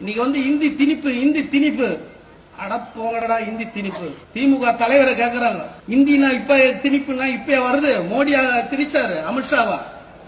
இன்னைக்கு இந்தி திணிப்பு அடப்போங்கடா இந்தி திணிப்பு. திமுக தலைவரை கேக்குறாங்க, இந்தினா இப்ப திணிப்புனா இப்ப வருது, மோடியா திணிச்சாரு, அமித்ஷாவா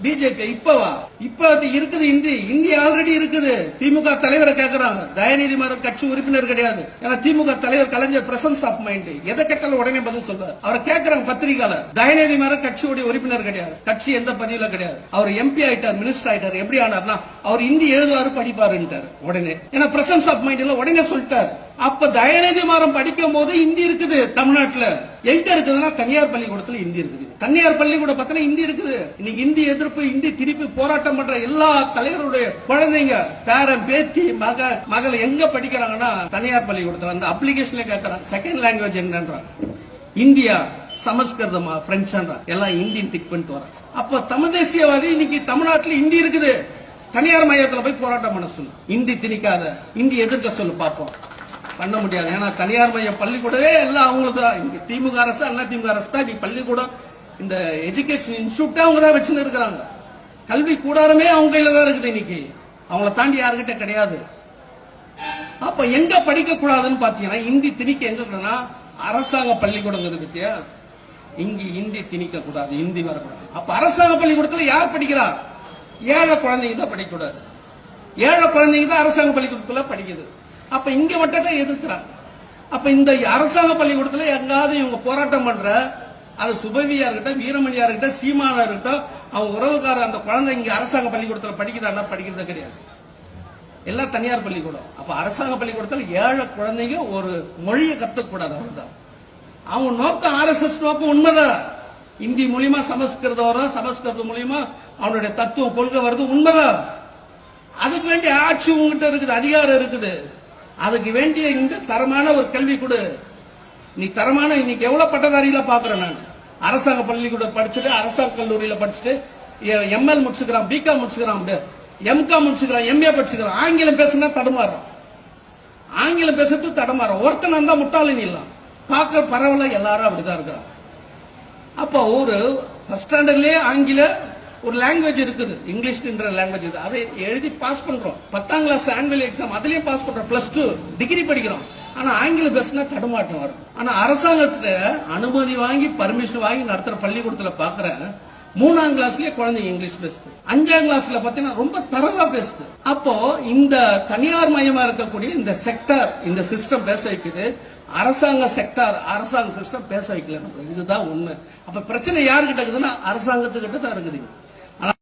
பிஜேபி இப்பவா? இப்ப இருக்குது இந்தி ஆல்ரெடி இருக்குது. திமுக தலைவரை கேக்குறாங்க, தயநிதி மாறன் கட்சி உறுப்பினர் கிடையாது. ஏன்னா திமுக தலைவர் கலைஞர் பிரசன்ஸ் ஆஃப் மைண்ட், எதை கேட்டாலும் உடனே பதில் சொல்றாரு. அவரை கேக்குறாங்க பத்திரிகையாளர், தயநிதி மாறன் கட்சியோட உறுப்பினர் கிடையாது, கட்சி எந்த பதிவுல கிடையாது. அவர் எம்பி ஆயிட்டார், மினிஸ்டர் ஆயிட்டார். எப்படி ஆனார்னா அவர் இந்தி எழுதுவாரு படிப்பாருன்ட்டாரு உடனே. ஏன்னா பிரசன்ஸ் ஆஃப் மைண்ட் இல்ல உடனே சொல்லிட்டாரு. அப்ப தயநிதி மாறன் படிக்கும் போது இந்தி இருக்குது தமிழ்நாட்டுல. எங்க இருக்குதுன்னா தனியார் பள்ளிக்கூடத்துல இந்தி இருக்குது. தனியார் பள்ளிக்கூடம் பார்த்தா இந்தி இருக்குது. இன்னைக்கு இந்தி எதிர்ப்பு, இந்தி திருப்பி போராட்டம் பண்ற எல்லா தலைவருடைய குழந்தைங்க, பேரன் பேத்தி மகள் எங்க படிக்கிறாங்கன்னா தனியார் பள்ளிக்கூடத்துல. அந்த அப்ளிகேஷன்ல கேட்கறாங்க செகண்ட் லாங்குவேஜ் என்னன்றாங்க, இந்தியா, சமஸ்கிருதமா, பிரெஞ்சுன்றா, எல்லாம் இந்தி டிக் பண்ணிட்டு வர. அப்ப தமிழ் தேசியவாதி இன்னைக்கு தமிழ்நாட்டுல இந்தி இருக்குது, தனியார் மையத்துல போய் போராட்டம் பண்ண சொல்லு, இந்தி திணிக்காத, இந்தி எதிர்க்க சொல்லு, பார்ப்போம். பண்ண முடியாது. ஏன்னா தனியார் மையம் பள்ளிக்கூடவே எல்லாம் அவங்களுக்கு தான். திமுக அரசு, அண்ணா திமுக அரசு தான் நீ பள்ளிக்கூடம், இந்த எஜுகேஷன் இன்ஸ்டியூட் அவங்க தான் வச்சுன்னு இருக்கிறாங்க. கல்வி கூடாரமே அவங்க கையில தான் இருக்குது இன்னைக்கு, அவங்கள தாண்டி யாருக்கிட்ட கிடையாது. அப்ப எங்க படிக்க கூடாதுன்னு பாத்தீங்கன்னா இந்தி திணிக்க எங்க கூடாதுன்னா அரசாங்க பள்ளிக்கூடம் பத்தியா, இங்க இந்தி திணிக்க கூடாது, இந்தி வரக்கூடாது. அப்ப அரசாங்க பள்ளிக்கூடத்துல யார் படிக்கிறார்? ஏழை குழந்தைங்க தான் படிக்கக்கூடாது. ஏழை குழந்தைங்க தான் அரசாங்க பள்ளிக்கூடத்துல படிக்குது. அப்ப இங்க மட்டும் எதிர்க்கிறாங்க. அப்ப இந்த அரசாங்க பள்ளிக்கூடத்துல எங்காவது இவங்க போராட்டம் பண்ற, அது சுபவியா இருக்கட்டும், வீரமணியா இருக்கட்டும், சீமானா இருக்கட்டும், அவங்க உறவுக்கார அந்த குழந்தை இங்க அரசாங்க பள்ளிக்கூடத்துல படிக்குதான்னா படிக்கிறது கிடையாது. எல்லாம் தனியார் பள்ளிக்கூடம். அப்ப அரசாங்க பள்ளிக்கூடத்துல ஏழை குழந்தைங்க ஒரு மொழியை கத்துக்கூடாது. அவ்வளவுதான் அவங்க நோக்கம். RSS நோக்கம் உண்மைதான். இந்தி மூலியமா சமஸ்கிருதம் வரும், சமஸ்கிருதம் மூலியமா அவனுடைய தத்துவம் கொள்கை வருது, உண்மைதான். அதுக்கு வேண்டிய ஆட்சி உங்ககிட்ட இருக்குது, அதிகாரம் இருக்குது. அதுக்கு வேண்டிய இந்த தரமான ஒரு கல்வி கொடு. நீ தரமான, இன்னைக்கு எவ்வளவு பட்டதாரியில பாக்குறேன் நான். அரசாங்க பள்ளிக்கூடம் படிச்சுட்டு, அரசாங்க கல்லூரியில படிச்சுட்டு, ML முடிச்சுக்கிறான், BCom முடிச்சுக்கிறான், MCom முடிச்சுக்கிறான், MA படிச்சுக்கிறான். ஆங்கிலம் பேசுனா தடுமாறும், ஆங்கிலம் பேசுறது தடுமாறும். ஒருத்தன் இருந்தா முட்டாளின் இல்ல, பார்க்க பரவல எல்லாரும் அப்படிதான் இருக்கிறான். அப்ப ஒரு ஃபர்ஸ்ட் ஸ்டாண்டர்ட்லயே ஆங்கில ஒரு லாங்குவேஜ் இருக்குது, இங்கிலீஷ்ன்ற லாங்குவேஜ் இருக்குது. அதை எழுதி பாஸ் பண்றோம். 10ஆம் கிளாஸ் ஆனுவல் எக்ஸாம் அதுலயே பாஸ் பண்றோம். +2 டிகிரி படிக்கிறோம். ஆனா ஆங்கிலம் பேசினா தடுமாற்றம் வரும். ஆனா அரசாங்கத்துல அனுமதி வாங்கி பர்மிஷன் வாங்கி நடத்துற பள்ளிக்கூடத்துல பாக்குற 3ஆம் கிளாஸ்லயே குழந்தைங்க இங்கிலீஷ் பேசுது. 5ஆம் கிளாஸ்ல பாத்தீங்கன்னா ரொம்ப தரவா பேசுது. அப்போ இந்த தனியார் மயமா இருக்கக்கூடிய இந்த செக்டார், இந்த சிஸ்டம் பேச வைக்குது. அரசாங்க செக்டார், அரசாங்க சிஸ்டம் பேச வைக்கல. இதுதான் உண்மை. அப்ப பிரச்சனை யாருக்கிட்ட இருக்குதுன்னா அரசாங்கத்துக்கிட்ட தான் இருக்குது.